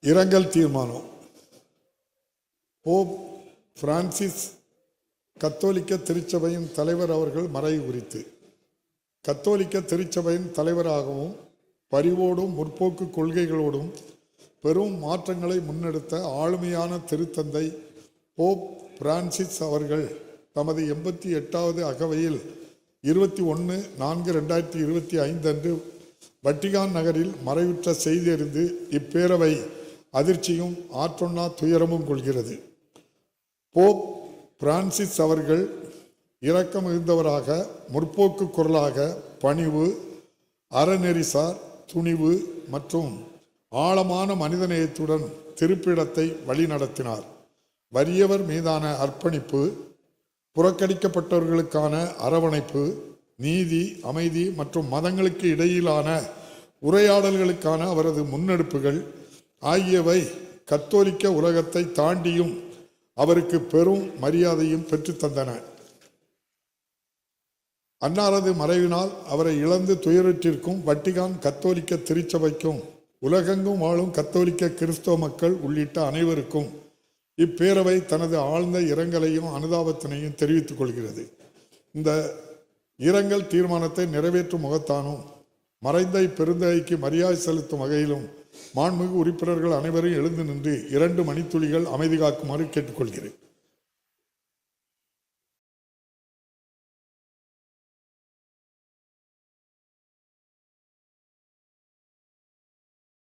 இரங்கல் தீர்மானம். Pope Francis கத்தோலிக்க திருச்சபையின் தலைவர் அவர்கள் மறைவு குறித்து. கத்தோலிக்க திருச்சபையின் தலைவராகவும் பரிவோடும் முற்போக்கு கொள்கைகளோடும் பெரும் மாற்றங்களை முன்னெடுத்த ஆளுமையான திருத்தந்தை போப் பிரான்சிஸ் அவர்கள் தமது 88வது அகவையில் 21/4/2025 அன்று வட்டிகான் நகரில் மறைவுற்ற செய்தி அறிந்து இப்பேரவை அதிர்ச்சியும் ஆற்றொன்னா துயரமும் கொள்கிறது. போப் பிரான்சிஸ் அவர்கள் இரக்கம் மிகுந்தவராக, முற்போக்கு குரலாக, பணிவு, அறநெறிசார் துணிவு மற்றும் ஆழமான மனிதநேயத்துடன் திருப்பிடத்தை வழிநடத்தினார். வறியவர் மீதான அர்ப்பணிப்பு, புறக்கணிக்கப்பட்டவர்களுக்கான அரவணைப்பு, நீதி, அமைதி மற்றும் மதங்களுக்கு இடையிலான உரையாடல்களுக்கான அவரது முன்னெடுப்புகள் ஆகியவை கத்தோலிக்க உலகத்தை தாண்டியும் அவருக்கு பெரும் மரியாதையும் பெற்றுத்தந்தன. அன்னாரது மறைவினால் அவரை இழந்து துயருற்றிருக்கும் வட்டிகான் கத்தோலிக்க திருச்சபைக்கும் உலகெங்கும் வாழும் கத்தோலிக்க கிறிஸ்தவ மக்கள் உள்ளிட்ட அனைவருக்கும் இப்பேரவை தனது ஆழ்ந்த இரங்கலையும் அனுதாபத்தினையும் தெரிவித்துக் கொள்கிறது. இந்த இரங்கல் தீர்மானத்தை நிறைவேற்றும் முகத்தானும் மறைந்த இப்பெருந்தகைக்கு மரியாதை செலுத்தும் வகையிலும் மாண்புமிகு உறுப்பினர்கள் அனைவரும் எழுந்து நின்று 2 மணித்துளிகள் அமைதி காக்குமாறு கேட்டுக்கொள்கிறேன்.